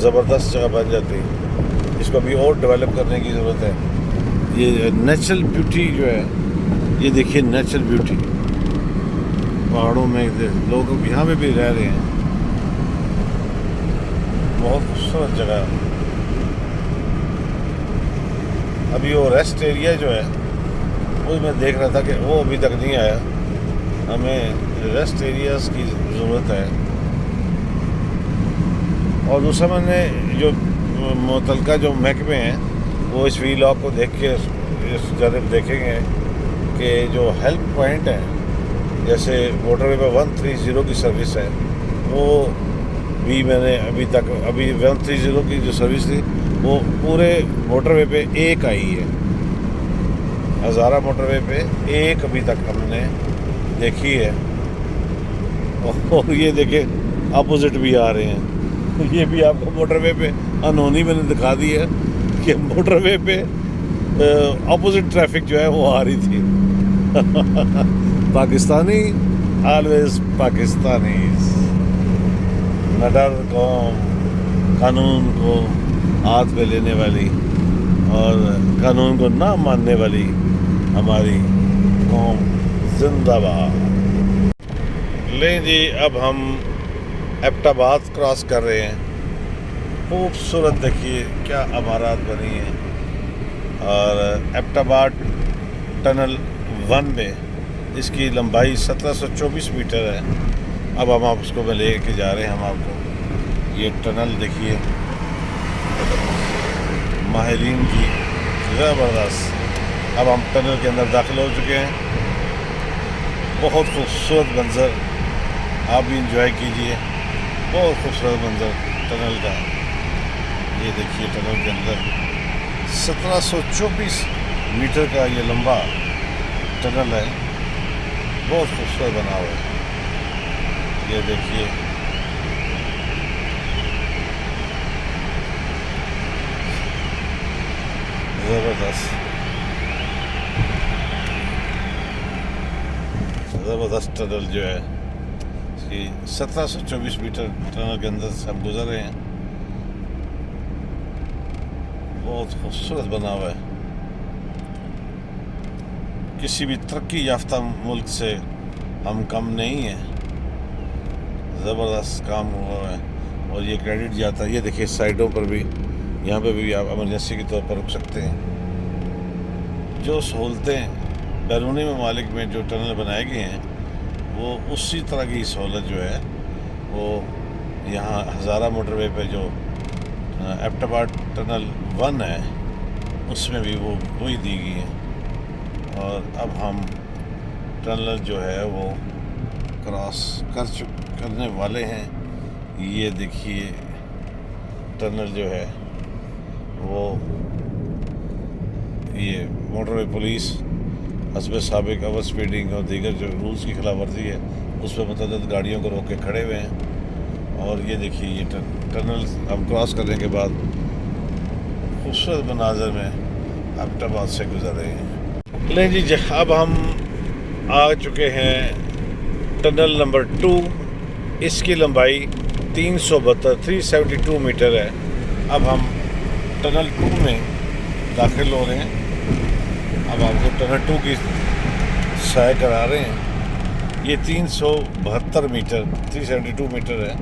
زبردست جگہ بن جاتی. اس کو ابھی اور ڈیولپ کرنے کی ضرورت ہے. یہ نیچرل بیوٹی جو ہے، یہ دیکھیے نیچرل بیوٹی پہاڑوں میں لوگ یہاں پہ بھی رہ رہے ہیں. بہت خوبصورت جگہ. ابھی وہ ریسٹ ایریا جو ہے وہ میں دیکھ رہا تھا کہ وہ ابھی تک نہیں آیا. ہمیں ریسٹ ایریاز کی ضرورت ہے. اور دوسرا میں نے جو متعلقہ جو محکمے ہیں وہ اس ویلاگ کو دیکھ کے اس جانب دیکھیں گے کہ جو ہیلپ پوائنٹ ہے، جیسے موٹر وے پہ 130 کی سروس ہے، وہ بھی میں نے ابھی 130 کی جو سروس تھی وہ پورے موٹر وے پہ ایک آئی ہے. ہزارہ موٹر وے پہ ایک ابھی تک ہم نے دیکھی ہے. اور یہ دیکھیں اپوزٹ بھی آ رہے ہیں. یہ بھی آپ کو موٹر وے پہ انہونی میں نے دکھا دی ہے کہ موٹر وے پہ اپوزٹ ٹریفک جو ہے وہ آ رہی تھی. پاکستانی آلویز پاکستانی. نہ ڈر قوم، قانون کو ہاتھ پہ لینے والی اور قانون کو نہ ماننے والی ہماری قوم زندہ باد. لیں جی، اب ہم ایبٹ آباد کراس کر رہے ہیں. خوبصورت دیکھیے کیا عمارات بنی ہیں. اور ایبٹ آباد ٹنل 1 میں اس کی لمبائی 1724 میٹر ہے. اب ہم آپ اس کو میں لے کے جا رہے ہیں. ہم آپ کو یہ ٹنل دیکھیے ماہرین کی زبردست. اب ہم ٹنل کے اندر داخل ہو چکے ہیں. بہت خوبصورت منظر، آپ بھی انجوائے کیجئے. بہت خوبصورت منظر ٹنل کا. یہ دیکھیے ٹنل کے اندر 1724 میٹر کا یہ لمبا ٹنل ہے. بہت خوبصورت بنا ہوا ہے. یہ دیکھیے زبردست ٹنل جو ہے، اس کی 1724 میٹر ٹنل کے اندر سے ہم گزر رہے ہیں. بہت خوبصورت بنا ہوا ہے. کسی بھی ترقی یافتہ ملک سے ہم کم نہیں ہیں. زبردست کام ہوا ہے. اور یہ کریڈٹ جاتا ہے. یہ دیکھیے سائڈوں پر بھی، یہاں پہ بھی آپ ایمرجنسی کے طور پر رک سکتے ہیں. جو سہولتیں بیرونی ممالک میں جو ٹنل بنائے گئے ہیں وہ اسی طرح کی سہولت جو ہے وہ یہاں ہزارہ موٹر وے پہ جو ایبٹ آباد ٹنل 1 ہے اس میں بھی وہی دی گئی ہے. اور اب ہم ٹنل جو ہے وہ کراس کرنے والے ہیں. یہ دیکھیے ٹنل جو ہے وہ یہ موٹر وے پولیس حسب سابق اوور سپیڈنگ اور دیگر جو رولز کی خلاف ورزی ہے اس پہ متعدد گاڑیوں کو روک کے کھڑے ہوئے ہیں. اور یہ دیکھیے یہ ٹنل ہم کراس کرنے کے بعد خوبصورت مناظر میں ایبٹ آباد سے گزر رہے ہیں. لیں جی، اب ہم آ چکے ہیں ٹنل نمبر 2. اس کی لمبائی 372 میٹر ہے. اب ہم ٹنل 2 میں داخل ہو رہے ہیں. اب آپ کو ٹنل 2 کی سیر کرا رہے ہیں. یہ 372 میٹر ہے.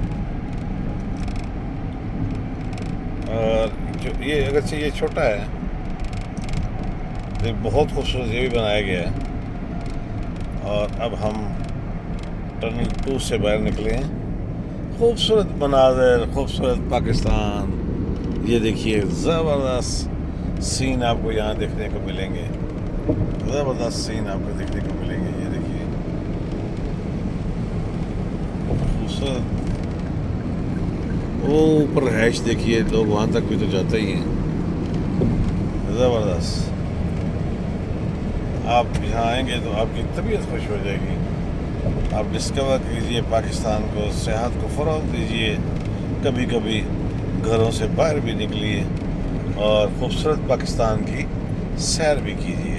اور جو یہ اگرچہ یہ چھوٹا ہے لیکن بہت خوبصورت یہ بھی بنایا گیا ہے. اور اب ہم ٹنل 2 سے باہر نکلے ہیں. خوبصورت مناظر، خوبصورت پاکستان. یہ دیکھیے زبردست سین آپ کو یہاں دیکھنے کو ملیں گے. زبردست سین آپ کو دیکھنے کو ملیں گے. یہ دیکھیے خوبصورت. وہ اوپر رہائش دیکھیے، لوگ وہاں تک بھی تو جاتے ہی ہیں. زبردست. آپ یہاں آئیں گے تو آپ کی طبیعت خوش ہو جائے گی. آپ ڈسکور کیجئے پاکستان کو، سیاحت کو فروغ دیجئے. کبھی کبھی گھروں سے باہر بھی نکلیے اور خوبصورت پاکستان کی سیر بھی کیجئے.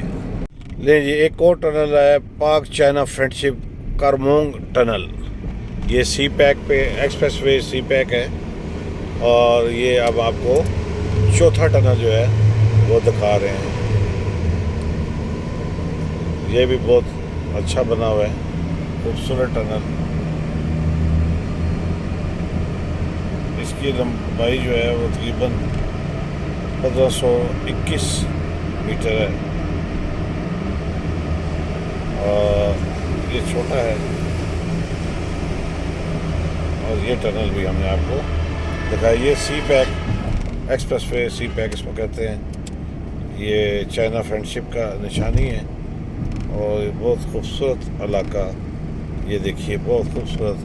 لیں جی، ایک اور ٹنل ہے پاک چائنا فرینڈشپ کارمونگ ٹنل. یہ سی پیک پہ ایکسپریس وے سی پیک ہے اور یہ اب آپ کو چوتھا ٹنل جو ہے وہ دکھا رہے ہیں. یہ بھی بہت اچھا بنا ہوا ہے, خوبصورت ٹنل. اس کی لمبائی جو ہے وہ تقریباً 1521 میٹر ہے, اور یہ چھوٹا ہے. اور یہ ٹنل بھی ہم نے آپ کو دکھایا. یہ سی پیک ایکسپریس وے, سی پیک اس کو کہتے ہیں. یہ چائنا فرینڈشپ کا نشانی ہے, اور بہت خوبصورت علاقہ. یہ دیکھیے بہت خوبصورت,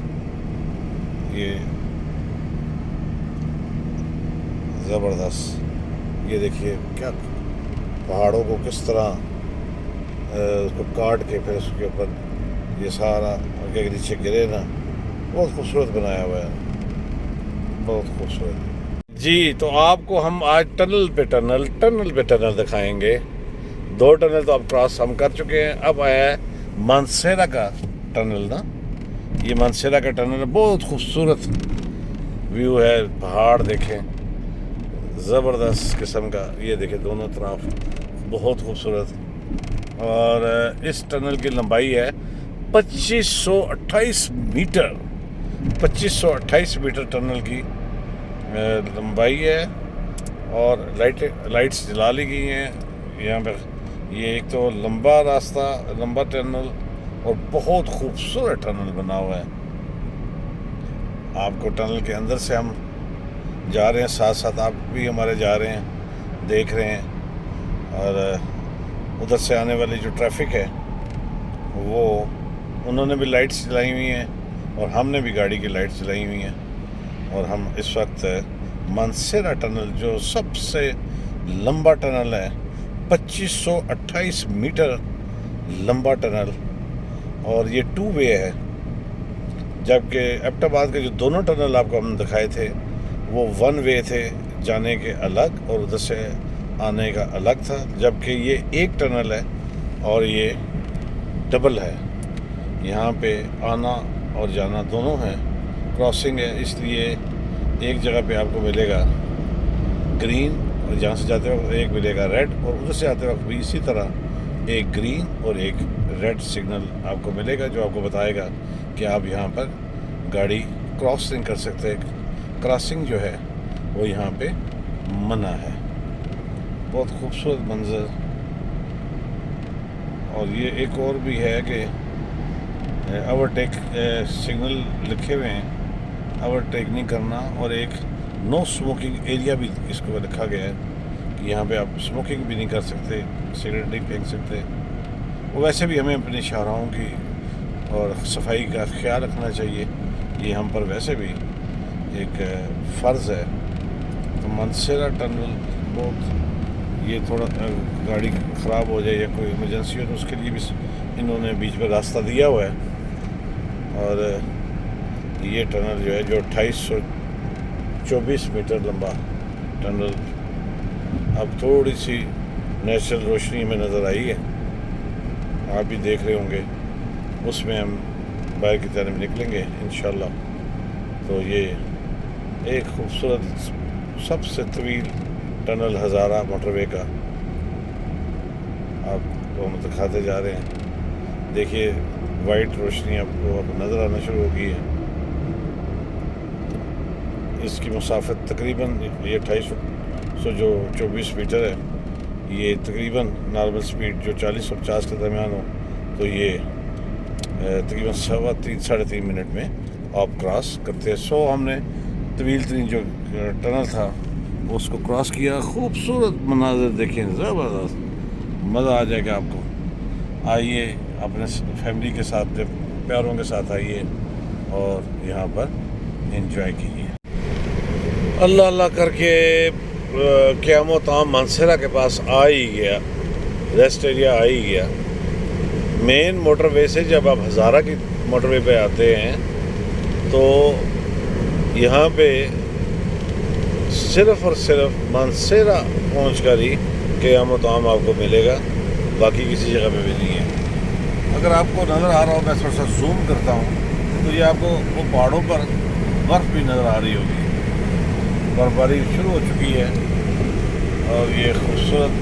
یہ زبردست. یہ دیکھیے کیا پہاڑوں کو کس طرح اس کو کاٹ کے پھر اس کے اوپر یہ سارا کے نیچے گرے نا. بہت خوبصورت بنایا ہوا ہے, بہت خوبصورت. جی تو آپ کو ہم آج ٹنل پہ ٹنل دکھائیں گے. 2 ٹنل تو اب کراس ہم کر چکے ہیں. اب آیا ہے مانسیرا کا ٹنل نا. یہ مانسیرا کا ٹنل بہت خوبصورت ویو ہے. پہاڑ دیکھیں, زبردست قسم کا. یہ دیکھیں دونوں طرف بہت خوبصورت. اور اس ٹنل کی لمبائی ہے 2528 میٹر. 2528 میٹر ٹنل کی لمبائی ہے. اور لائٹس جلا لی گئی ہیں یہاں پہ. یہ ایک تو لمبا راستہ, لمبا ٹنل, اور بہت خوبصورت ٹنل بنا ہوا ہے. آپ کو ٹنل کے اندر سے ہم جا رہے ہیں, ساتھ ساتھ آپ بھی ہمارے جا رہے ہیں, دیکھ رہے ہیں. اور ادھر سے آنے والی جو ٹریفک ہے وہ انہوں نے بھی لائٹس جلائی ہوئی ہیں, اور ہم نے بھی گاڑی کی لائٹس جلائی ہوئی ہیں. اور ہم اس وقت مانسیرا ٹنل, جو سب سے لمبا ٹنل ہے, 2528 میٹر لمبا ٹنل, اور یہ 2 وے ہے. جبکہ ایبٹ آباد کے جو دونوں ٹنل آپ کو ہم دکھائے تھے وہ 1 وے تھے, جانے کے الگ اور ادھر سے آنے کا الگ تھا. جبکہ یہ ایک ٹنل ہے اور یہ ڈبل ہے. یہاں پہ آنا اور جانا دونوں ہیں, کراسنگ ہے. اس لیے ایک جگہ پہ آپ کو ملے گا گرین, اور جہاں سے جاتے وقت ایک ملے گا ریڈ, اور ادھر سے آتے وقت بھی اسی طرح ایک گرین اور ایک ریڈ سگنل آپ کو ملے گا, جو آپ کو بتائے گا کہ آپ یہاں پر گاڑی کراسنگ کر سکتے ہیں. کراسنگ جو ہے وہ یہاں پہ منع ہے. بہت خوبصورت منظر. اور یہ ایک اور بھی ہے کہ اوورٹیک سگنل لکھے ہوئے ہیں, اوورٹیک نہیں کرنا. اور ایک نو اسموکنگ ایریا بھی اس کو لکھا گیا ہے کہ یہاں پہ آپ اسموکنگ بھی نہیں کر سکتے, سگریٹ نہیں پھینک سکتے. وہ ویسے بھی ہمیں اپنی شاہراہوں کی اور صفائی کا خیال رکھنا چاہیے, یہ ہم پر ویسے بھی ایک فرض ہے. تو مانسیرا ٹنل بہت, یہ تھوڑا گاڑی خراب ہو جائے یا کوئی ایمرجنسی ہو تو اس کے لیے بھی انہوں نے بیچ میں راستہ دیا ہوا ہے. اور یہ ٹنل جو ہے جو 2824 میٹر لمبا ٹنل, اب تھوڑی سی نیچرل روشنی میں نظر آئی ہے, آپ بھی دیکھ رہے ہوں گے. اس میں ہم باہر کی جانب نکلیں گے انشاءاللہ. تو یہ ایک خوبصورت سب سے طویل ٹنل ہزارہ موٹر وے کا آپ کو ہم دکھاتے جا رہے ہیں. دیکھیے وائٹ روشنی آپ کو اب نظر آنا شروع ہو گئی ہے. اس کی مسافت تقریباً یہ 2824 میٹر ہے. یہ تقریباً نارمل سپیڈ جو 40 اور 50 کے درمیان ہو تو یہ تقریباً 3.5 منٹ میں آپ کراس کرتے ہیں. ہم نے طویل ترین جو ٹنل تھا اس کو کراس کیا. خوبصورت مناظر دیکھیں, زبردست, مزہ آ جائے گا آپ کو. آئیے اپنے فیملی کے ساتھ, پیاروں کے ساتھ آئیے اور یہاں پر انجوائے کیجیے. اللہ اللہ کر کے قیام و طعام مانسیرا کے پاس آ ہی گیا, ریسٹ ایریا آ ہی گیا. مین موٹر وے سے جب آپ ہزارہ کی موٹر وے پہ آتے ہیں تو یہاں پہ صرف اور صرف مانسیرا پہنچ کر ہی قیام و طعام آپ کو ملے گا, باقی کسی جگہ پہ بھی نہیں ہے. اگر آپ کو نظر آ رہا ہو, میں تھوڑا سا زوم کرتا ہوں, تو یہ آپ کو وہ پہاڑوں پر برف بھی نظر آ رہی ہوگی. برفباری شروع ہو چکی ہے اور یہ خوبصورت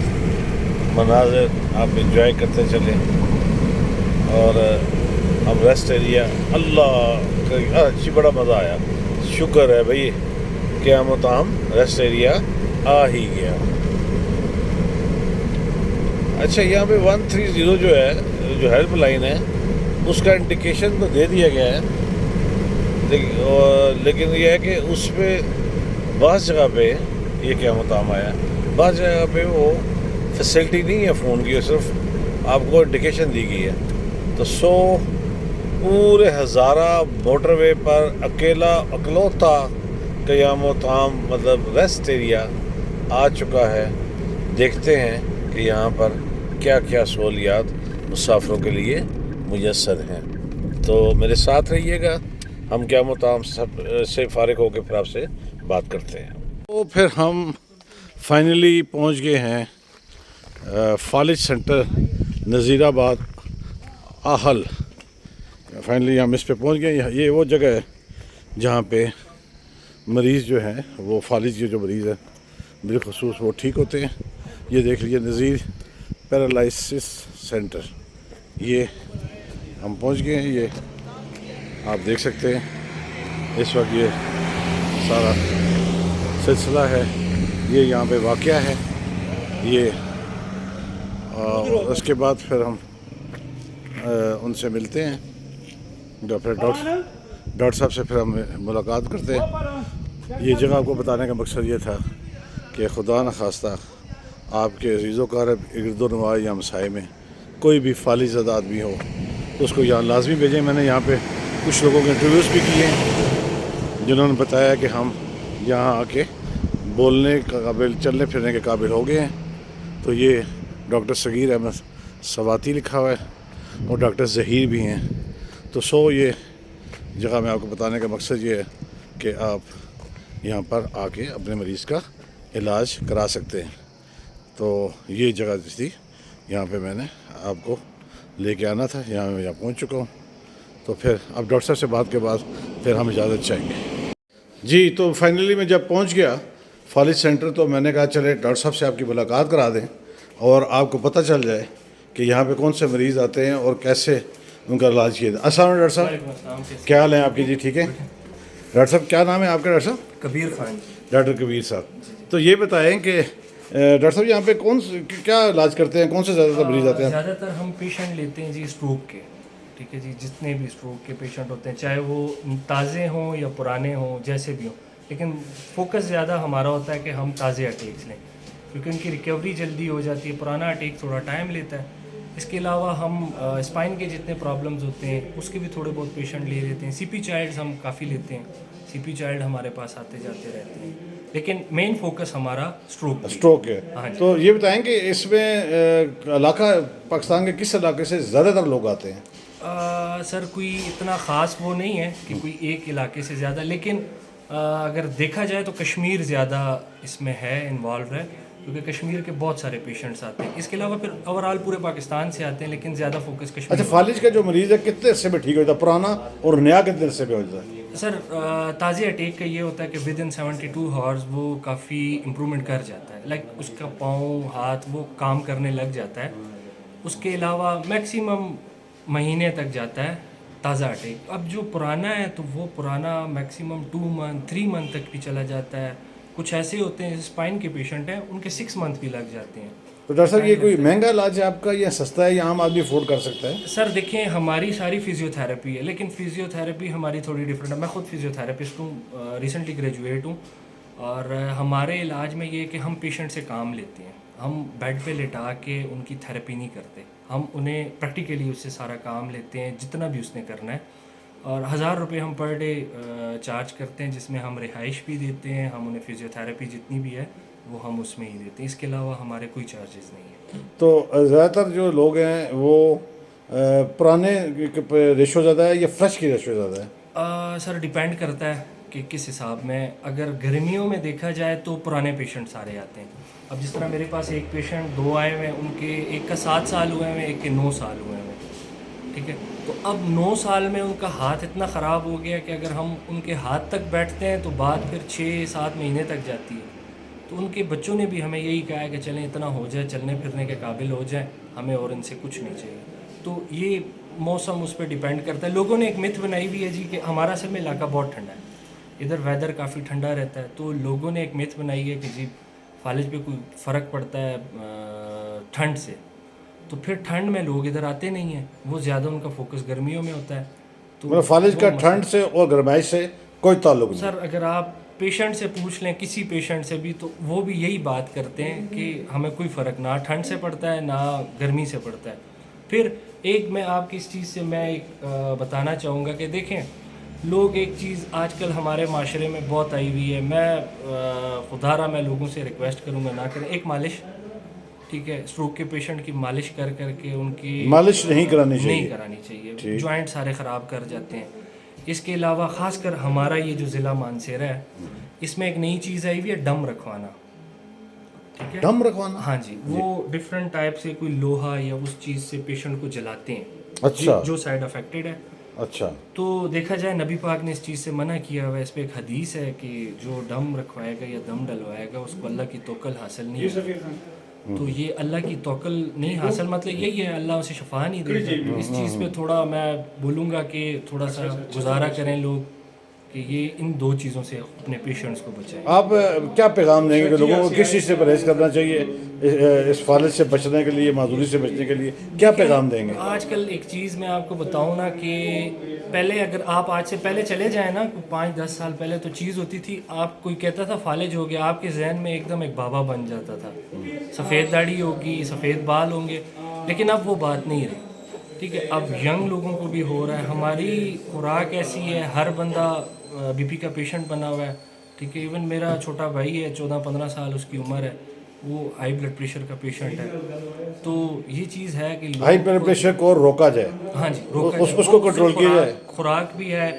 مناظر آپ انجوائے کرتے چلیں. اور ہم ریسٹ ایریا اللہ کا اچھی بڑا مزہ آیا. شکر ہے بھائی کہ ہم ریسٹ ایریا آ ہی گیا. اچھا یہاں پہ 130 جو ہے جو ہیلپ لائن ہے اس کا انڈیکیشن تو دے دیا گیا ہے, لیکن یہ ہے کہ اس پہ بعض جگہ پہ یہ کیا مقام آیا, بعض جگہ پہ وہ فیسلٹی نہیں ہے فون کی, صرف آپ کو انڈیکیشن دی گئی ہے. تو پورے ہزارہ موٹر وے پر اکلوتا قیام و طعام مطلب ریسٹ ایریا آ چکا ہے. دیکھتے ہیں کہ یہاں پر کیا کیا سہولیات مسافروں کے لیے میسر ہیں. تو میرے ساتھ رہیے گا, ہم قیام و طعام سب سے فارغ ہو کے پھر آپ سے بات کرتے ہیں. تو پھر ہم فائنلی پہنچ گئے ہیں فالج سینٹر نذیر آباد آہل. فائنلی ہم اس پہ پہنچ گئے. یہ وہ جگہ ہے جہاں پہ مریض جو ہیں وہ فالج کے جو مریض ہیں بالخصوص وہ ٹھیک ہوتے ہیں. یہ دیکھ لیجیے نذیر پیرالائسس سینٹر, یہ ہم پہنچ گئے ہیں. یہ آپ دیکھ سکتے ہیں اس وقت یہ سارا سلسلہ ہے, یہ یہاں پہ واقعہ ہے. یہ اس کے بعد پھر ہم ان سے ملتے ہیں, پھر ڈاکٹر صاحب سے پھر ہم ملاقات کرتے ہیں. یہ جگہ آپ کو بتانے کا مقصد یہ تھا کہ خدا نخواستہ آپ کے عزیز و اقارب ارد و نواح یا ہمسائے میں کوئی بھی فالج زدہ آدمی ہو تو اس کو یہاں لازمی بھیجیں. میں نے یہاں پہ کچھ لوگوں کے انٹرویوز بھی کیے ہیں جنہوں نے بتایا کہ ہم یہاں آ کے بولنے کے قابل, چلنے پھرنے کے قابل ہو گئے ہیں. تو یہ ڈاکٹر صغیر احمد سواتی لکھا ہوا ہے اور ڈاکٹر ظہیر بھی ہیں. تو یہ جگہ میں آپ کو بتانے کا مقصد یہ ہے کہ آپ یہاں پر آ کے اپنے مریض کا علاج کرا سکتے ہیں. تو یہ جگہ تھی, یہاں پہ میں نے آپ کو لے کے آنا تھا. یہاں میں پہنچ چکا ہوں. تو پھر اب ڈاکٹر صاحب سے بات کے بعد پھر ہم اجازت چاہیں گے. جی تو فائنلی میں جب پہنچ گیا فالج سینٹر تو میں نے کہا چلے ڈاکٹر صاحب سے آپ کی ملاقات کرا دیں اور آپ کو پتہ چل جائے کہ یہاں پہ کون سے مریض آتے ہیں اور کیسے ان کا علاج کیا جائے. السلام علیکم ڈاکٹر صاحب, کیا حال ہیں آپ کی؟ جی ٹھیک ہے. ڈاکٹر صاحب کیا نام ہے آپ کا؟ ڈاکٹر صاحب کبیر خان. ڈاکٹر کبیر صاحب. تو یہ بتائیں کہ ڈاکٹر صاحب یہاں پہ کیا علاج کرتے ہیں, کون سے زیادہ تر مریض آتے ہیں؟ زیادہ تر ہم پیشنٹ لیتے ہیں جی اسٹروک کے. ٹھیک ہے جی, جتنے بھی اسٹروک کے پیشنٹ ہوتے ہیں چاہے وہ تازے ہوں یا پرانے ہوں جیسے بھی ہوں, لیکن فوکس زیادہ ہمارا ہوتا ہے کہ ہم تازے اٹیکس لیں کیونکہ ان کی ریکوری جلدی ہو جاتی ہے. پرانا اٹیک تھوڑا ٹائم لیتا ہے. اس کے علاوہ ہم اسپائن کے جتنے پرابلمز ہوتے ہیں اس کے بھی تھوڑے بہت پیشنٹ لے لیتے ہیں. سی پی چائلڈز ہم کافی لیتے ہیں. سی پی چائلڈ ہمارے پاس آتے جاتے رہتے ہیں, لیکن مین فوکس ہمارا اسٹروک ہے. تو یہ بتائیں کہ اس میں علاقہ پاکستان کے کس علاقے سے زیادہ تر لوگ آتے ہیں؟ سر کوئی اتنا خاص وہ نہیں ہے کہ کوئی ایک علاقے سے زیادہ, لیکن اگر دیکھا جائے تو کشمیر زیادہ اس میں ہے انوالو ہے کیونکہ کشمیر کے بہت سارے پیشنٹس آتے ہیں. اس کے علاوہ پھر اوورآل پورے پاکستان سے آتے ہیں, لیکن زیادہ فوکس کشمیر. اچھا فالج کا جو مریض ہے کتنے عرصے میں ٹھیک ہو جاتا ہے, پرانا اور نیا کتنے عرصے میں ہو جاتا ہے؟ سر تازے اٹیک کا یہ ہوتا ہے کہ ود ان 72 ہارز وہ کافی امپرومنٹ کر جاتا ہے. لائک اس کا پاؤں ہاتھ وہ کام کرنے لگ جاتا ہے. اس کے علاوہ میکسیمم مہینے تک جاتا ہے تازہ اٹیک. اب جو پرانا ہے تو وہ پرانا میکسیمم 2 منتھ 3 منتھ تک بھی چلا جاتا ہے. کچھ ایسے ہوتے ہیں اسپائن کے پیشنٹ ہیں ان کے 6 منتھ بھی لگ جاتے ہیں. تو ڈاکٹر صاحب یہ کوئی مہنگا علاج ہے آپ کا یا سستا ہے یا عام آدمی افورڈ کر سکتا ہے؟ سر دیکھیں ہماری ساری فزیو تھراپی ہے, لیکن فزیو تھراپی ہماری تھوڑی ڈفرینٹ ہے. میں خود فزیو تھراپسٹ ہوں, ریسنٹلی گریجویٹ ہوں, اور ہمارے علاج میں یہ ہے کہ ہم پیشنٹ سے کام لیتے ہیں. ہم بیڈ پہ لٹا کے ان کی تھراپی نہیں کرتے, ہم انہیں پریکٹیکلی اس سے سارا کام لیتے ہیں جتنا بھی اس نے کرنا ہے. اور 1000 روپے ہم پر ڈے چارج کرتے ہیں, جس میں ہم رہائش بھی دیتے ہیں, ہم انہیں فزیو تھراپی جتنی بھی ہے وہ ہم اس میں ہی دیتے ہیں. اس کے علاوہ ہمارے کوئی چارجز نہیں ہیں. تو زیادہ تر جو لوگ ہیں وہ پرانے ریشو زیادہ ہے یا فریش کی ریشو زیادہ ہے؟ سر ڈیپینڈ کرتا ہے کہ کس حساب میں. اگر گرمیوں میں دیکھا جائے تو پرانے پیشنٹ سارے آتے ہیں. اب جس طرح میرے پاس ایک پیشنٹ 2 آئے ہوئے ہیں, ان کے ایک کا 7 سال ہوئے ہیں, ایک کے 9 سال ہوئے ہیں. ٹھیک ہے. تو اب 9 سال میں ان کا ہاتھ اتنا خراب ہو گیا کہ اگر ہم ان کے ہاتھ تک بیٹھتے ہیں تو بات پھر 6-7 مہینے تک جاتی ہے. تو ان کے بچوں نے بھی ہمیں یہی کہا ہے کہ چلیں اتنا ہو جائے, چلنے پھرنے کے قابل ہو جائیں, ہمیں اور ان سے کچھ نہیں چاہیے. تو یہ موسم اس پہ ڈیپینڈ کرتا ہے. لوگوں نے ایک متھ بنائی ہوئی ہے جی کہ ہمارا اصل میں علاقہ بہت ٹھنڈا ہے, ادھر ویدر کافی ٹھنڈا رہتا ہے. تو لوگوں نے ایک متھ بنائی ہے کہ جی فالج پہ کوئی فرق پڑتا ہے ٹھنڈ سے, تو پھر ٹھنڈ میں لوگ ادھر آتے نہیں ہیں, وہ زیادہ ان کا فوکس گرمیوں میں ہوتا ہے. تو مطلب فالج کا وہ ٹھنڈ سے اور گرمائش سے کوئی تعلق نہیں. سر اگر آپ پیشنٹ سے پوچھ لیں, کسی پیشنٹ سے بھی, تو وہ بھی یہی بات کرتے ہیں کہ ہمیں کوئی فرق نہ ٹھنڈ سے پڑتا ہے نہ گرمی سے پڑتا ہے. پھر ایک میں آپ کی اس چیز سے میں ایک بتانا چاہوں گا کہ دیکھیں لوگ ایک چیز آج کل ہمارے معاشرے میں بہت آئی ہوئی ہے, میں خدا را میں لوگوں سے ریکویسٹ کروں گا نہ کریں, ایک مالش, ٹھیک ہے, اسٹروک کے پیشنٹ کی مالش کر کے ان کی مالش نہیں کرانی نہیں چاہیے. کرانی چاہیے, جوائنٹ سارے خراب کر جاتے ہیں. اس کے علاوہ خاص کر ہمارا یہ جو ضلع مانسیرا ہے, اس میں ایک نئی چیز آئی ہوئی ہے ڈم رکھوانا. ٹھیک ہے, دم رکھوانا. ہاں جی, وہ ڈفرینٹ ٹائپ سے کوئی لوہا یا اس چیز سے پیشنٹ کو جلاتے ہیں. اچھا, جو سائڈ افیکٹڈ ہے. اچھا. تو دیکھا جائے نبی پاک نے اس چیز سے منع کیا ہوا ہے. اس پہ ایک حدیث ہے کہ جو ڈم رکھوائے گا یا دم ڈلوائے گا اس کو اللہ کی توکل حاصل نہیں ہوگی. تو یہ اللہ کی توکل نہیں حاصل مطلب یہی ہے اللہ اسے شفا نہیں دے گا. اس چیز پہ تھوڑا میں بولوں گا کہ تھوڑا سا گزارا کریں لوگ کہ یہ ان 2 چیزوں سے اپنے پیشنٹس کو بچائیں. آپ کیا پیغام دیں گے کہ لوگوں کو کس چیز سے پرہیز کرنا چاہیے, اس فالج سے بچنے کے لیے, معذوری سے بچنے کے لیے کیا پیغام دیں گے؟ آج کل ایک چیز میں آپ کو بتاؤں نا کہ پہلے اگر آپ آج سے پہلے چلے جائیں نا 5-10 سال پہلے, تو چیز ہوتی تھی آپ کوئی کہتا تھا فالج ہو گیا, آپ کے ذہن میں ایک دم ایک بابا بن جاتا تھا, سفید داڑھی ہوگی, سفید بال ہوں گے. لیکن اب وہ بات نہیں رہی. ٹھیک ہے, اب ینگ لوگوں کو بھی ہو رہا ہے. ہماری خوراک ایسی ہے, ہر بندہ بی پی کا پیشنٹ بنا ہوا ہے. ٹھیک ہے, ایون میرا چھوٹا بھائی ہے 14-15 سال اس کی عمر ہے, وہ ہائی بلڈ پریشر کا پیشنٹ ہے. تو یہ چیز ہے کہ ہائی بلڈ پریشر کو روکا جائے, ہاں جی, روکا اس کو کنٹرول کیا جائے. خوراک بھی ہے,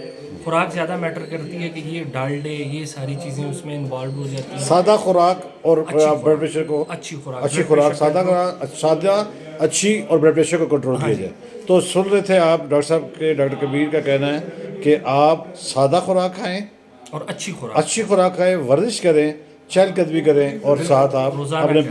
خوراک زیادہ میٹر کرتی ہے کہ یہ ڈالڈے یہ ساری چیزیں اس میں انوالو ہو جاتی ہیں. سادہ خوراک اور بلڈ پریشر کو اچھی خوراک, سادہ اچھی اور بلڈ پریشر کو کنٹرول کیا جائے. تو سن رہے تھے آپ ڈاکٹر صاحب کے, ڈاکٹر کبیر کا کہنا ہے کہ آپ سادہ خوراک کھائیں اور اچھی خوراک کھائیں, ورزش کریں, چہل قدمی کریں, اور ساتھ آپ اپنے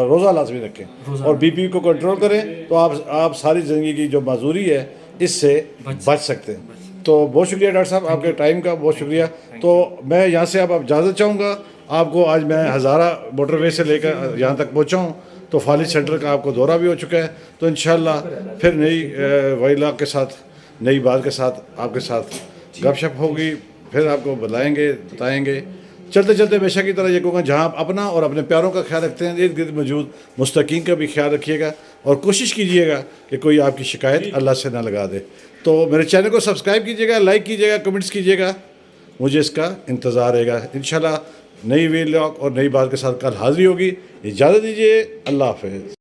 روزہ لازمی رکھیں اور بی پی کو کنٹرول کریں. تو آپ ساری زندگی کی جو معذوری ہے اس سے بچ سکتے ہیں. تو بہت شکریہ ڈاکٹر صاحب, آپ کے ٹائم کا بہت شکریہ. تو میں یہاں سے اب اجازت چاہوں گا آپ کو. آج میں ہزارہ موٹر وے سے لے کر یہاں تک پہنچا ہوں, تو فالج سینٹر کا آپ کو دورہ بھی ہو چکا ہے. تو انشاءاللہ پھر نئی وائلاگ کے ساتھ, نئی بات کے ساتھ آپ کے ساتھ گپ شپ ہوگی, پھر آپ کو بتائیں گے. چلتے چلتے ہمیشہ کی طرح یہ کہوں گا, جہاں آپ اپنا اور اپنے پیاروں کا خیال رکھتے ہیں, ارد گرد موجود مستحقین کا بھی خیال رکھیے گا, اور کوشش کیجیے گا کہ کوئی آپ کی شکایت اللہ سے نہ لگا دے. تو میرے چینل کو سبسکرائب کیجیے گا, لائک کیجیے گا, کمنٹس کیجیے گا, مجھے اس کا انتظار رہے گا. انشاءاللہ نئی ویلاگ اور نئی بات کے ساتھ کل حاضری ہوگی. اجازت دیجیے, اللہ حافظ.